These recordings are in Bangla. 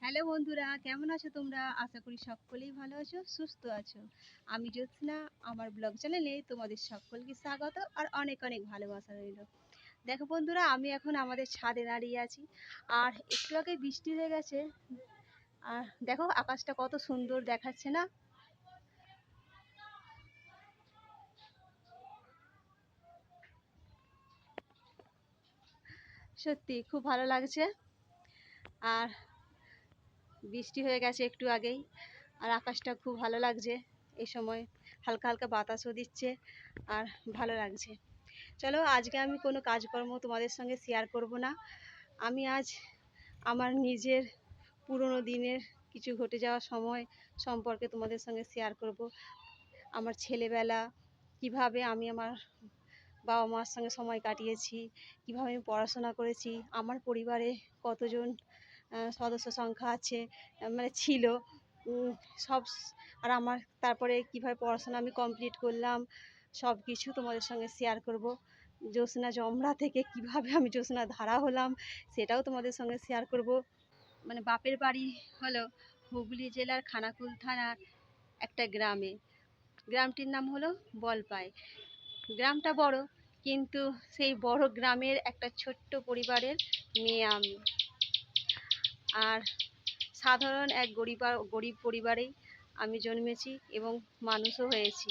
হ্যালো বন্ধুরা, কেমন আছো তোমরা? আশা করি সকলেই ভালো আছো, সুস্থ আছো। আমি জ্যোৎস্না, আমার ব্লগ চ্যানেলে তোমাদের সকলকে স্বাগত আর অনেক অনেক ভালোবাসা রইল। দেখো বন্ধুরা, আমি এখন আমাদের ছাদে দাঁড়িয়ে আছি আর একটু আগে বৃষ্টি হয়ে গেছে। আর দেখো আকাশটা কত সুন্দর দেখাচ্ছে না? সত্যি খুব ভালো লাগছে। আর বৃষ্টি হয়ে গেছে একটু আগেই, আর আকাশটা খুব ভালো লাগছে। এই সময় হালকা হালকা বাতাসও দিচ্ছে আর ভালো লাগছে। চলো, আজকে আমি কোনো কাজকর্ম তোমাদের সঙ্গে শেয়ার করব না। আমি আজ আমার নিজের পুরনো দিনের কিছু ঘটে যাওয়া সময় সম্পর্কে তোমাদের সঙ্গে শেয়ার করব। আমার ছেলেবেলা, কিভাবে আমি আমার বাবা মার সঙ্গে সময় কাটিয়েছি, কিভাবে আমি পড়াশোনা করেছি, আমার পরিবারে কতজন সদস্য সংখ্যা আছে, মানে ছিল, সব। আর আমার তারপরে কিভাবে পড়াশোনা আমি কমপ্লিট করলাম, সব কিছু তোমাদের সঙ্গে শেয়ার করব। জ্যোৎস্না জমরা থেকে কিভাবে আমি জ্যোৎস্না ধারা হলাম, সেটাও তোমাদের সঙ্গে শেয়ার করব। মানে বাপের বাড়ি হলো হুগলি জেলার খানাকুল থানার একটা গ্রামে। গ্রামটির নাম হলো বলপাই। গ্রামটা বড়, কিন্তু সেই বড় গ্রামের একটা ছোট্ট পরিবারের মেয়ে আমি। আর সাধারণ এক গরিব পরিবারেই আমি জন্মেছি এবং মানুষও হয়েছি।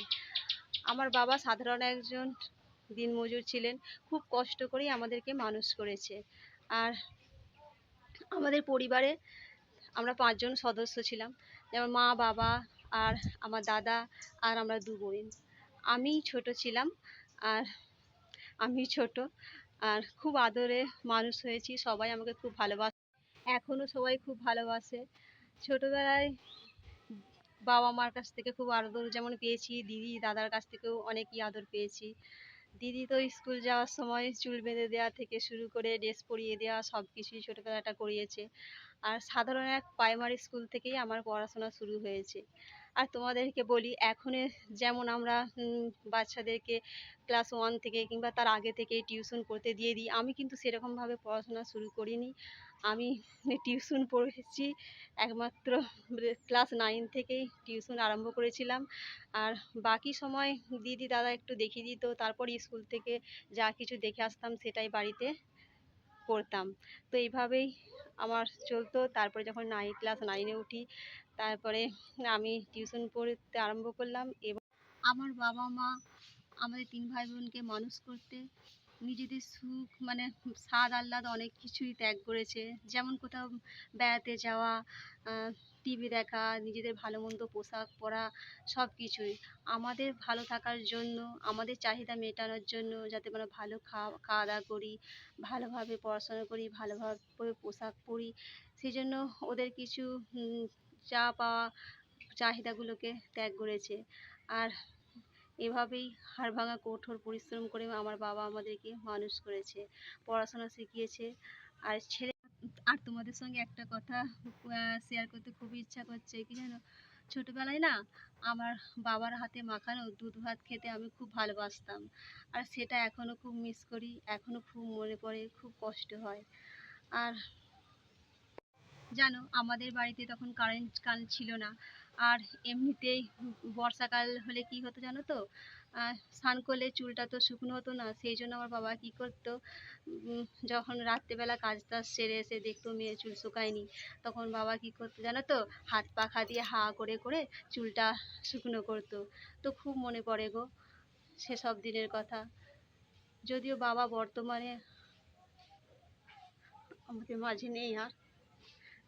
আমার বাবা সাধারণ একজন দিনমজুর ছিলেন, খুব কষ্ট করেই আমাদেরকে মানুষ করেছে। আর আমাদের পরিবারে আমরা 5 জন সদস্য ছিলাম, যেমন মা, বাবা আর আমার দাদা আর আমরা 2 বোন। আমি ছোট ছিলাম, আর আমি ছোট, আর খুব আদরে মানুষ হয়েছি। সবাই আমাকে খুব ভালোবাসে, এখনো সবাই খুব ভালোবাসে। ছোটবেলায় বাবা মার কাছ থেকে খুব আদর যেমন পেয়েছি, দিদি দাদার কাছ থেকেও অনেকই আদর পেয়েছি। দিদি তো স্কুল যাওয়ার সময় চুল বেঁধে দেওয়া থেকে শুরু করে ড্রেস পরিয়ে দেওয়া সব কিছুই ছোটোবেলাটা করিয়েছে। আর সাধারণ এক প্রাইমারি স্কুল থেকেই আমার পড়াশোনা শুরু হয়েছে। আর তোমাদেরকে বলি, এখন যেমন আমরা বাচ্চাদেরকে ক্লাস 1 থেকে কিংবা তার আগে থেকে টিউশন করতে দিয়ে দিই, আমি কিন্তু সেরকমভাবে পড়াশোনা শুরু করিনি। আমি টিউশন পড়েছি একমাত্র ক্লাস 9 থেকেই টিউশন আরম্ভ করেছিলাম। আর বাকি সময় দিদি দাদা একটু দেখিয়ে দিত, তারপর স্কুল থেকে যা কিছু দেখে আসতাম সেটাই বাড়িতে পড়তাম। তো এইভাবেই আমার চলতো। তারপরে যখন ক্লাস 9-এ উঠি, তারপরে আমি টিউশন পড়তে আরম্ভ করলাম। এবং আমার বাবা মা আমাদের 3 ভাই বোনকে মানুষ করতে নিজেদের সুখ, মানে স্বাদ আহ্লাদ অনেক কিছুই ত্যাগ করেছে। যেমন কোথাও বেড়াতে যাওয়া, টিভি দেখা, নিজেদের ভালো মন্দ পোশাক পরা, সব কিছুই আমাদের ভালো থাকার জন্য, আমাদের চাহিদা মেটানোর জন্য, যাতে আমরা ভালো খাওয়া দাওয়া করি, ভালোভাবে পড়াশোনা করি, ভালোভাবে পোশাক পরি, সেই জন্য ওদের কিছু যা পাওয়া চাহিদাগুলোকে ত্যাগ করেছে। আর এভাবেই হাড়ভাঙা কঠোর পরিশ্রম করে আমার বাবা আমাদেরকে মানুষ করেছে, পড়াশোনা শিখিয়েছে। আর আর তোমাদের সঙ্গে একটা কথা শেয়ার করতে খুবই ইচ্ছা করছে, কি জানো? ছোটবেলায় না, আমার বাবার হাতে মাখানো দুধ ভাত খেতে আমি খুব ভালোবাসতাম। আর সেটা এখনো খুব মিস করি, এখনো খুব মনে পড়ে, খুব কষ্ট হয়। আর জানো, আমাদের বাড়িতে তখন কারেন্ট ছিল না। আর এমনিতেই বর্ষাকাল হলে কি হতো জানো তো, স্নান করলে চুলটা তো শুকনো হতো না। সেই জন্য আমার বাবা কি করতো, যখন রাত্রেবেলা কাজ টাজ সেরে এসে দেখতো মেয়ের চুল শুকায়নি, তখন বাবা কি করতো জানো তো, হাত পাখা দিয়ে হা করে করে চুলটা শুকনো করতো। তো খুব মনে পড়ে গো সেসব দিনের কথা। যদিও বাবা বর্তমানে আমাদের মাঝে নেই আর,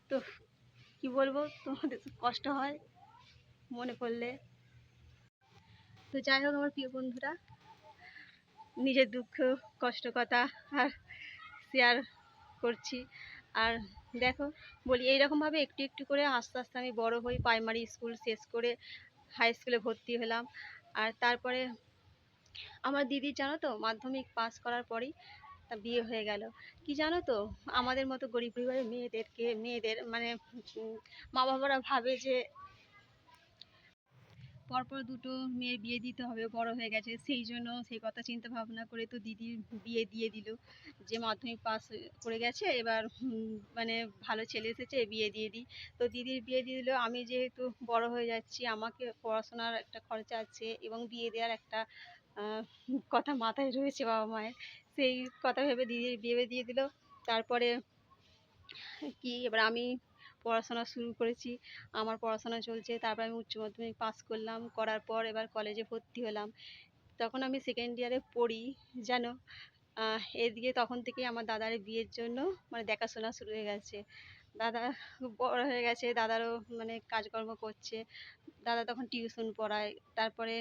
তো কি বলবো, তোমাদের কষ্ট হয় মনে পড়লে। তো যাই হোক আমার প্রিয় বন্ধুরা, নিজের দুঃখ কষ্ট কথা আর শেয়ার করছি। আর দেখো, বলি এইরকমভাবে একটু একটু করে আস্তে আস্তে আমি বড় হই, প্রাইমারি স্কুল শেষ করে হাই স্কুলে ভর্তি হলাম। আর তারপরে আমার দিদির জানো তো, মাধ্যমিক পাস করার পরেই তা বিয়ে হয়ে গেল। কি জানো তো, আমাদের মতো গরিব পরিবারের মেয়েদের মানে মা বাবারা ভাবে যে পরপর দুটো মেয়ের বিয়ে দিতে হবে, বড় হয়ে গেছে, সেই জন্য সেই কথা চিন্তা ভাবনা করে তো দিদির বিয়ে দিয়ে দিল। যে মাধ্যমিক পাস করে গেছে, এবার মানে ভালো ছেলে এসেছে, বিয়ে দিয়ে দিই। তো দিদির বিয়ে দিয়ে দিল। আমি যেহেতু বড় হয়ে যাচ্ছি, আমাকে পড়াশোনার একটা খরচা আছে এবং বিয়ে দেওয়ার একটা কথা মাথায় রয়েছে বাবা মায়ের। সেই কথা ভেবে দিদির বিয়ে দিয়ে দিল। তারপরে কি, এবার আমি পড়াশোনা শুরু করেছি। আমার পড়াশোনা চলছে, তারপর আমি উচ্চ মাধ্যমিক পাস করলাম, করার পর এবার কলেজে ভর্তি হলাম। তখন আমি সেকেন্ড ইয়ারে পড়ি, জানো। এদিকে তখন থেকেই আমার দাদার বিয়ের জন্য মানে দেখাশোনা শুরু হয়ে গেছে। দাদা বড় হয়ে গেছে, দাদারও মানে কাজকর্ম করছে। দাদা তখন টিউশন পড়ায়। তারপরে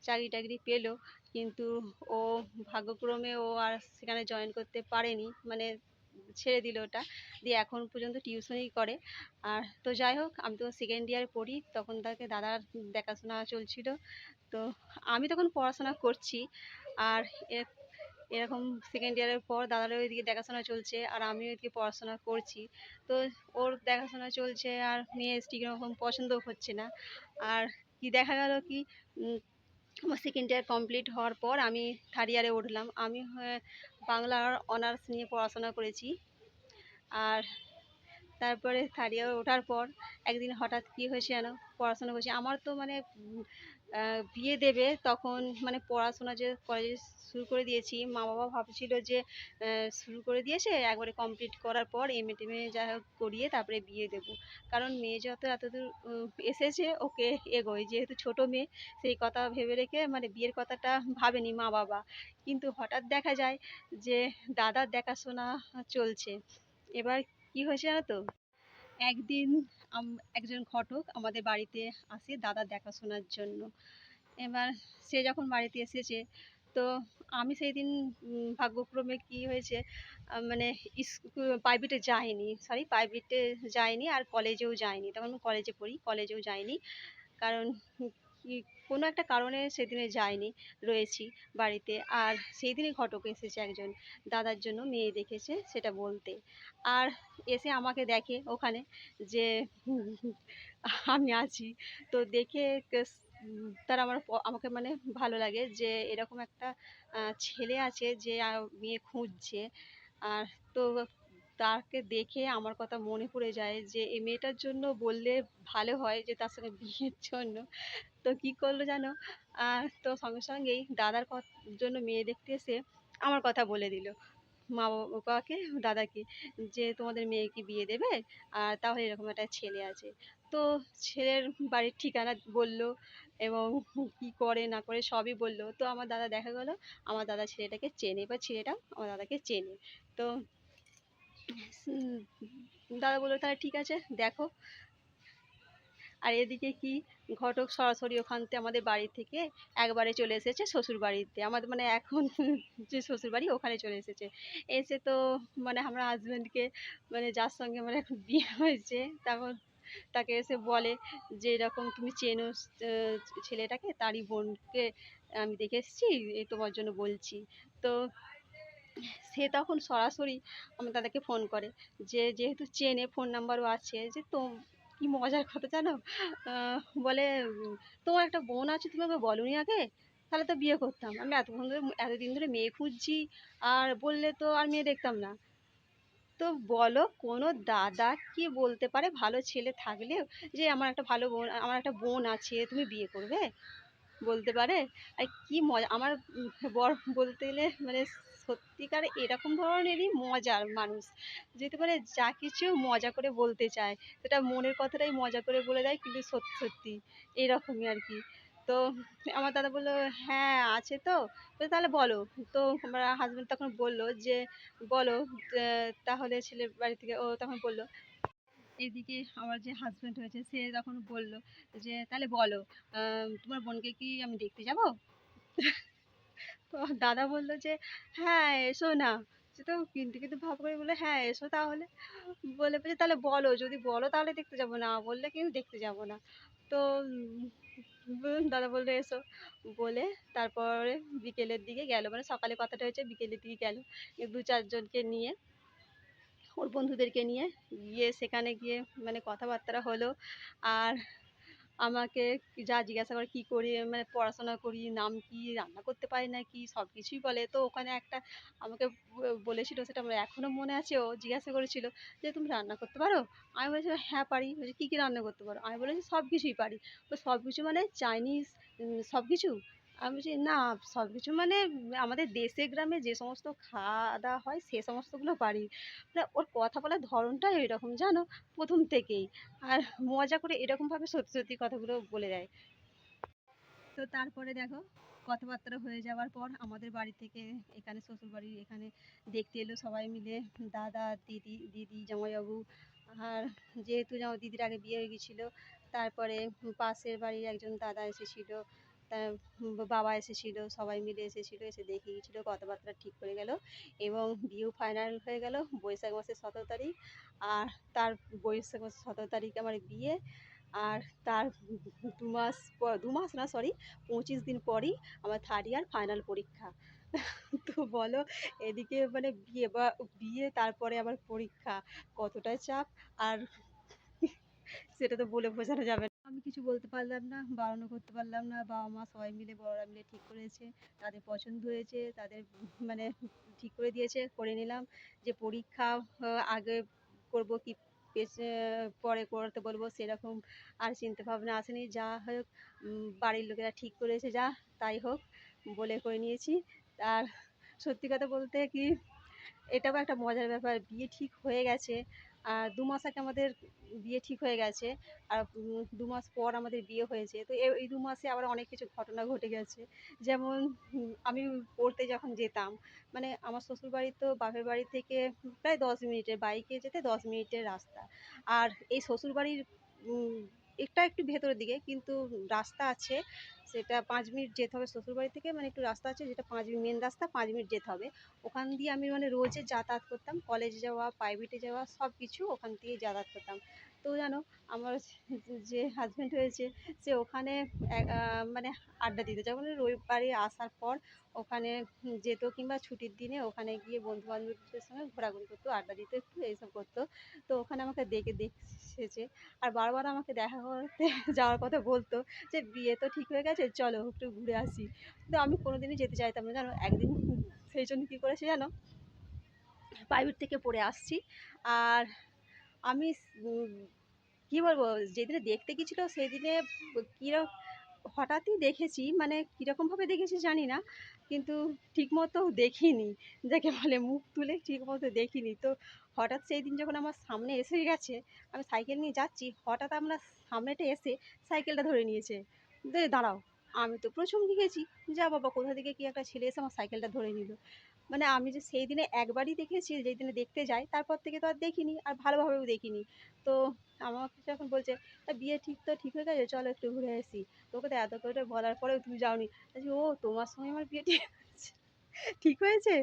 চাকরি টাকরি পেলো, কিন্তু ও ভাগ্যক্রমে ও আর সেখানে জয়েন করতে পারেনি, মানে ছেড়ে দিল ওটা। দিয়ে এখন পর্যন্ত টিউশনই করে। আর তো যাই হোক, আমি তো সেকেন্ড ইয়ারে পড়ি, তখন তাকে দাদার দেখাশোনা চলছিল। তো আমি তখন পড়াশোনা করছি, আর এরকম সেকেন্ড ইয়ারের পর দাদারও ওইদিকে দেখাশোনা চলছে, আর আমিও এদিকে পড়াশোনা করছি। তো ওর দেখাশোনা চলছে, আর মেয়ে ঠিক রকম পছন্দও হচ্ছে না। আর কি দেখা গেল কি, আমার সেকেন্ড ইয়ার কমপ্লিট হওয়ার পর আমি থার্ড ইয়ারে উঠলাম। আমি বাংলার অনার্স নিয়ে পড়াশোনা করেছি। আর তারপরে থার্ড ইয়ারে ওঠার পর একদিন হঠাৎ কি হয়েছে জানো, পড়াশোনা করছি, আমার তো মানে বিয়ে দেবে তখন, মানে পড়াশোনা যে কলেজে শুরু করে দিয়েছি, মা বাবা ভাবছিল যে শুরু করে দিয়েছে, একবারে কমপ্লিট করার পর এমএ টেমে যা হোক করিয়ে তারপরে বিয়ে দেবো। কারণ মেয়ে যত এতদূর এসেছে, ওকে এগোয়, যেহেতু ছোট মেয়ে, সেই কথা ভেবে রেখে মানে বিয়ের কথাটা ভাবেনি মা বাবা। কিন্তু হঠাৎ দেখা যায় যে দাদার দেখাশোনা চলছে। এবার কি হয়েছে জানো তো, একদিন একজন ঘটক আমাদের বাড়িতে আসে দাদার দেখাশোনার জন্য। এবার সে যখন বাড়িতে এসেছে, তো আমি সেই দিন ভাগ্যক্রমে কি হয়েছে, মানে প্রাইভেটে যাইনি, সরি প্রাইভেটে যাইনি, আর কলেজেও যাইনি, তখন আমি কলেজে পড়ি, কলেজেও যাইনি। কারণ কি, কোনো একটা কারণে সেদিনে যাইনি, রয়েছি বাড়িতে। আর সেই দিনই ঘটক এসেছে একজন দাদার জন্য মেয়ে দেখেছে সেটা বলতে। আর এসে আমাকে দেখে ওখানে যে আমি আছি। তো দেখে তার আমাকে মানে ভালো লাগে যে এরকম একটা ছেলে আছে যে মেয়ে খুঁজছে। আর তো তাকে দেখে আমার কথা মনে পড়ে যায় যে এই মেয়েটার জন্য বললে ভালো হয়, যে তার সঙ্গে বিয়ের জন্য। তো কি করলো জানো, তো সঙ্গে সঙ্গেই দাদার জন্য মেয়ে দেখতে এসে আমার কথা বলে দিল মা বাবাকে, দাদাকে, যে তোমাদের মেয়ে কি বিয়ে দেবে, আর তাহলে এরকম একটা ছেলে আছে। তো ছেলের বাড়ির ঠিকানা বলল, এবং কি করে না করে সবই বলল। তো আমার দাদা দেখা গেল আমার দাদা ছেলেটাকে চেনে, বা ছেলেটাও আমার দাদাকে চেনে। তো দাদা বললো তাহলে ঠিক আছে দেখো। আর এদিকে কি, ঘটক সরাসরি ওখান থেকে আমাদের বাড়ি থেকে একবারে চলে এসেছে শ্বশুর বাড়িতে, আমাদের মানে এখন যে শ্বশুর বাড়ি ওখানে চলে এসেছে। এসে তো মানে আমার হাজবেন্ডকে, মানে যার সঙ্গে মানে এখন বিয়ে হয়েছে, তখন তাকে এসে বলে যে এরকম তুমি চেনো ছেলেটাকে, তারই বোনকে আমি দেখে এসেছি, এই তোমার জন্য বলছি। তো সে তখন সরাসরি আমার দাদাকে ফোন করে, যে যেহেতু চেনে, ফোন নাম্বারও আছে, যে তো কি মজার কথা জানো, বলে তোমার একটা বোন আছে, তুমি ওকে বলোনি আগে, তাহলে তো বিয়ে করতাম, আমি এতদিন ধরে মেয়ে খুঁজছি, আর বললে তো আর মেয়ে দেখতাম না। তো বলো, কোনো দাদা কি বলতে পারে ভালো ছেলে থাকলেও, যে আমার একটা বোন আছে, তুমি বিয়ে করবে, বলতে পারে? আর কি মজা আমার বর বলতে গেলে মানে সত্যিকার এরকম ধরনেরই মজার মানুষ, যেতে পারে যা কিছু মজা করে বলতে চায়, সেটা মনের কথাটাই মজা করে বলে দেয়, কিন্তু সত্যি সত্যি এরকমই আর কি। তো আমার দাদা বললো হ্যাঁ আছে তো। তাহলে বলো। তো আমার হাজবেন্ড তখন বললো যে বলো, তাহলে ছেলের বাড়ি থেকে ও তখন বললো, এদিকে আমার যে হাজবেন্ড হয়েছে সে তখন বলল যে তাহলে বলো, তোমার বোনকে কি আমি দেখতে যাব? তো দাদা বলল যে হ্যাঁ এসো না। সে তো কিন্তু কিন্তু ভাব করে বলে হ্যাঁ এসো তাহলে। বলে বলছে তাহলে বলো, যদি বলো তাহলে দেখতে যাব, না বললে কিন্তু দেখতে যাব না। তো দাদা বললো এসো। বলে তারপরে বিকেলের দিকে গেল, মানে সকালে কথাটা হয়েছে, বিকেলের দিকে গেল দু চারজনকে নিয়ে, ওর বন্ধুদেরকে নিয়ে গিয়ে সেখানে গিয়ে মানে কথাবার্তা হলো। আর আমাকে যা জিজ্ঞাসা করে কী করি, মানে পড়াশোনা করি, নাম কি, রান্না করতে পারি না কি, সব কিছুই বলে। তো ওখানে একটা আমাকে বলেছিল, সেটা আমার এখনও মনে আছে। ও জিজ্ঞাসা করেছিল যে তুমি রান্না করতে পারো? আমি বলেছিলাম হ্যাঁ পারি। বলছে কী কী রান্না করতে পারো? আমি বলেছি সব কিছুই পারি। তো সব কিছু মানে চাইনিজ সব কিছু? আমি বলছি না, সব কিছু মানে আমাদের দেশে গ্রামে যে সমস্ত খাওয়া দাওয়া হয় সে সমস্তগুলো পারি। মানে ওর কথা বলার ধরনটাই এরকম জানো, প্রথম থেকেই। আর মজা করে এরকমভাবে সত্যি সত্যি কথাগুলো বলে দেয়। তো তারপরে দেখো, কথাবার্তা হয়ে যাওয়ার পর আমাদের বাড়ি থেকে এখানে শ্বশুরবাড়ির এখানে দেখতে এলো সবাই মিলে, দাদা, দিদি, দিদি, জামাইবাবু। আর যেহেতু দিদির আগে বিয়ে হয়ে গেছিলো, তারপরে পাশের বাড়ির একজন দাদা এসেছিল, তার বাবা এসেছিল, সবাই মিলে এসেছিল, এসে দেখে গেছিলো, কথাবার্তা ঠিক করে গেল এবং বিয়েও ফাইনাল হয়ে গেল বৈশাখ মাসের 17 তারিখ। আর তার বৈশাখ মাসের 17 তারিখ আমার বিয়ে। আর তার 2 মাস পর, 2 মাস না সরি, 25 দিন পরই আমার থার্ড ইয়ার ফাইনাল পরীক্ষা। তো বলো, এদিকে মানে বিয়ে বা বিয়ে, তারপরে আবার পরীক্ষা, কতটা চাপ। আর সেটা তো বলে বোঝানো যাবে না। আমি কিছু বলতে পারলাম না, বারণও করতে পারলাম না। বাবা মা সবাই মিলে, বড়রা মিলে ঠিক করেছে, তাদের পছন্দ হয়েছে, তাদের মানে ঠিক করে দিয়েছে, করে নিলাম। যে পরীক্ষা আগে করব কি পরে করতে বলবো সেরকম আর চিন্তা ভাবনা আসেনি। যা হোক বাড়ির লোকেরা ঠিক করেছে, যা তাই হোক বলে করে নিয়েছি। আর সত্যি কথা বলতে কি, এটাও একটা মজার ব্যাপার, বিয়ে ঠিক হয়ে গেছে। আর 2 মাস আগে আমাদের বিয়ে ঠিক হয়ে গেছে। আর 2 মাস পর আমাদের বিয়ে হয়েছে। তো এই 2 মাসে আবার অনেক কিছু ঘটনা ঘটে গেছে। যেমন আমি পড়তে যখন যেতাম, মানে আমার শ্বশুরবাড়ি তো বাপের বাড়ি থেকে প্রায় 10 মিনিটের, বাইকে যেতে 10 মিনিটের রাস্তা। আর এই শ্বশুরবাড়ির এটা একটু ভেতরের দিকে, কিন্তু রাস্তা আছে, সেটা 5 মিনিট যেতে হবে শ্বশুরবাড়ি থেকে। মানে একটু রাস্তা আছে যেটা মেন রাস্তা, 5 মিনিট যেতে হবে। ওখান দিয়ে আমি মানে রোজে যাতায়াত করতাম, কলেজে যাওয়া, প্রাইভেটে যাওয়া, সব কিছু ওখান দিয়েই যাতায়াত করতাম। তো জানো, আমার যে হাজব্যান্ড হয়েছে, সে ওখানে মানে আড্ডা দিত যখন রবিবারে আসার পর, ওখানে যেত, কিংবা ছুটির দিনে ওখানে গিয়ে বন্ধু বান্ধবদের সঙ্গে ঘোরাঘুরি করতো, আড্ডা দিত, একটু এইসব করতো। তো ওখানে আমাকে দেখেছে, আর বারবার আমাকে দেখা করতে যাওয়ার কথা বলতো, যে বিয়ে তো ঠিক হয়ে গেছে, চলো একটু ঘুরে আসি। কিন্তু আমি কোনোদিনই যেতে চাইতাম না জানো। একদিন সেই জন্য কী করেছে জানো, প্রাইভেট থেকে পড়ে আসছি। আর আমি কী বলবো, যেদিনে দেখতে গেছিলো সেদিনে কীরকম হঠাৎই দেখেছি, মানে কীরকমভাবে দেখেছি জানি না, কিন্তু ঠিকমতো দেখিনি, যাকে বলে মুখ তুলে ঠিকমতো দেখিনি। তো হঠাৎ সেই দিন যখন আমার সামনে এসে গেছে, আমি সাইকেল নিয়ে যাচ্ছি, হঠাৎ আমরা সামনেটা এসে সাইকেলটা ধরে নিয়েছে। দাঁড়াও, আমি তো প্রচমকে গেছি, যা বাবা কোথা থেকে কি একটা ছেলে এসে আমার সাইকেলটা ধরে নিল। মানে আমি যে সেই দিনে একবারই দেখেছি, যেই দিনে দেখতে যাই, তারপর থেকে তো আর দেখিনি, আর ভালোভাবেও দেখিনি। তো আমাকে যখন বলছে বিয়ে ঠিক হয়ে গেছে, চলো একটু ঘুরে আসি। তোকে তো এত করে বলার পরেও তুমি যাওনি। বলছি ও, তোমার সঙ্গে আমার বিয়ে ঠিক হয়েছে?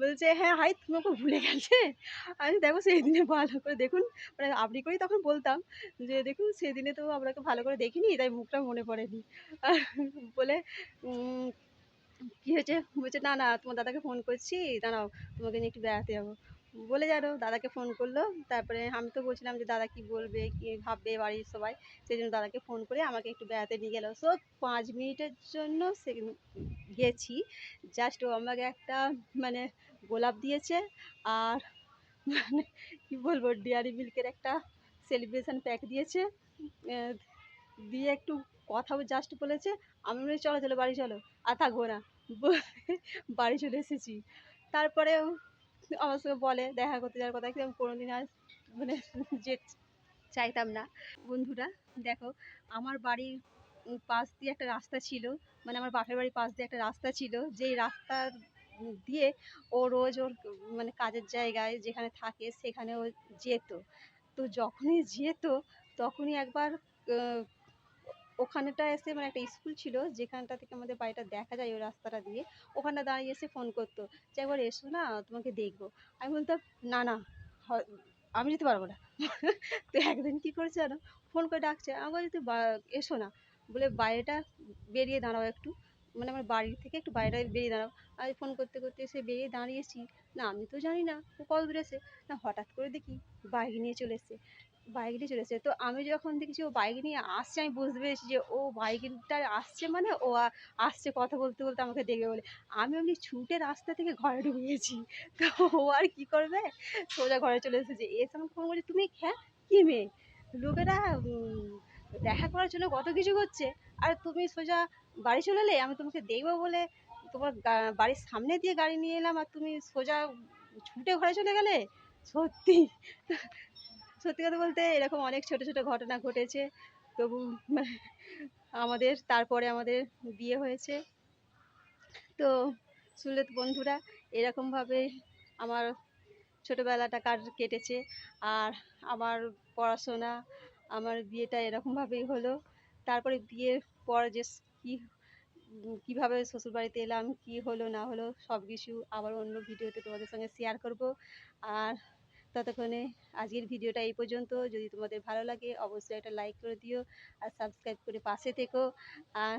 বলছে হ্যাঁ, হাই তুমি ওকে ভুলে গেছে? আমি দেখো সেই দিনে ভালো করে দেখুন, মানে আপনি করেই তখন বলতাম যে দেখুন সেদিনে তো আপনাকে ভালো করে দেখিনি, তাই মুখটা মনে পড়েনি। বলে কী হয়েছে? বলছে না না, তোমার দাদাকে ফোন করছি, দাঁড়াও তোমাকে নিয়ে একটু বেড়াতে যাবো। বলে জানো দাদাকে ফোন করলো। তারপরে আমি তো বলছিলাম যে দাদা কী বলবে, কী ভাববে বাড়ির সবাই, সেই জন্য দাদাকে ফোন করে আমাকে একটু বেড়াতে নিয়ে গেলো। সো 5 মিনিটের জন্য সে গেছি, জাস্ট ও আমাকে একটা মানে গোলাপ দিয়েছে। আর মানে কী বলবো, ডেয়ারি মিল্কের একটা সেলিব্রেশন প্যাক দিয়েছে। দিয়ে একটু কথাও জাস্ট বলেছে। আমি বলি চলো চলো বাড়ি চলো, আর থাকবো না, বলে বাড়ি চলে এসেছি। তারপরেও আমার সঙ্গে বলে দেখা করতে যাওয়ার কথা, কিন্তু আমি কোনোদিন আর মানে যে চাইতাম না। বন্ধুরা দেখো, আমার বাড়ির পাশ দিয়ে একটা রাস্তা ছিল, মানে আমার বাপের বাড়ির পাশ দিয়ে একটা রাস্তা ছিল, যেই রাস্তার দিয়ে ও রোজ ওর মানে কাজের জায়গায় যেখানে থাকে সেখানে ও যেত। তো যখনই যেত, তখনই একবার ওখানেটা এসে, মানে একটা স্কুল ছিল যেখানটা থেকে আমাদের বাড়িটা দেখা যায় ওই রাস্তাটা দিয়ে, ওখানটা দাঁড়িয়ে এসে ফোন করতো যে একবার এসো না, তোমাকে দেখবো। আমি বলতাম না না, আমি যেতে পারবো না। তো একদিন কী করেছে জানো, ফোন করে ডাকছে, আমি বলছি তুই এসো না, বলে বাইরেটা বেরিয়ে দাঁড়াও একটু, মানে আমার বাড়ি থেকে একটু বাইরে বেরিয়ে দাঁড়াও। আমি ফোন করতে করতে এসে বেরিয়ে দাঁড়িয়েছি, না আমি তো জানি না ও কত দূর এসে, না হঠাৎ করে দেখি বাইক নিয়ে চলে এসছে। বাইক নিয়ে চলে এসেছে। তো আমি যখন দেখছি ও বাইক নিয়ে আসছে, আমি বুঝতে পেরেছি যে ও বাইকটা আসছে মানে ও আসছে, কথা বলতে বলতে আমাকে দেখবে বলে। আমি এমনি ছুটে রাস্তা থেকে ঘরে ঢুকে গেছি। তো ও আর কি করবে, সোজা ঘরে চলে এসেছে। এসে আমাকে ফোন করছে, তুমি হ্যাঁ কি মেয়ে, লোকেরা দেখা করার জন্য কত কিছু করছে, আর তুমি সোজা বাড়ি চলে এলে। আমি তোমাকে দেখবো বলে তোমার বাড়ির সামনে দিয়ে গাড়ি নিয়ে এলাম, আর তুমি সোজা ছুটে ঘরে চলে গেলে। সত্যি, সত্যি কথা বলতে এরকম অনেক ছোট ছোট ঘটনা ঘটেছে। তবু মানে তারপরে আমাদের বিয়ে হয়েছে। তো শুনলে তো বন্ধুরা, এরকমভাবে আমার ছোটোবেলাটা কেটেছে। আর আমার পড়াশোনা, আমার বিয়েটা এরকমভাবেই হলো। তারপরে বিয়ের পর যে কী কীভাবে শ্বশুরবাড়িতে এলাম, কি হলো না হলো, সব কিছু আবার অন্য ভিডিওতে তোমাদের সঙ্গে শেয়ার করব। আর ততক্ষণে আজকের ভিডিওটা এই পর্যন্ত। যদি তোমাদের ভালো লাগে অবশ্যই একটা লাইক করে দিও, আর সাবস্ক্রাইব করে পাশে থেকো। আর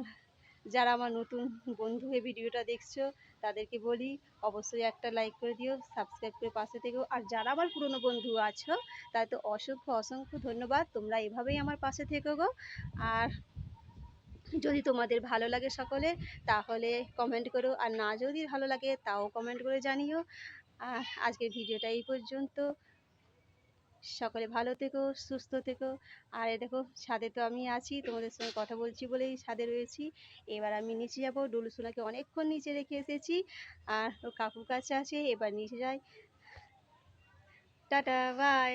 যারা আমার নতুন বন্ধু হয়ে ভিডিওটা দেখছো তাদেরকে বলি অবশ্যই একটা লাইক করে দিও, সাবস্ক্রাইব করে পাশে থেকো। আর যারা আমার পুরনো বন্ধু আছো তাদের তো অসংখ্য অসংখ্য ধন্যবাদ, তোমরা এভাবেই আমার পাশে থেকো গো। আর যদি তোমাদের ভালো লাগে সকলে তাহলে কমেন্ট করো, আর না যদি ভালো লাগে তাও কমেন্ট করে জানিও। আর আজকের ভিডিওটা এই পর্যন্ত। সকলে ভালো থেকো, সুস্থ থেকো। আর এ দেখো ছাদে তো আমি আছি, তোমাদের সঙ্গে কথা বলছি বলেই ছাদে রয়েছি। এবার আমি নিচে যাবো, ডুলু সোনাকে অনেকক্ষণ নিচে রেখে এসেছি, আর ওর কাকুর কাছে আছে, এবার নিচে যাই। Tata, by.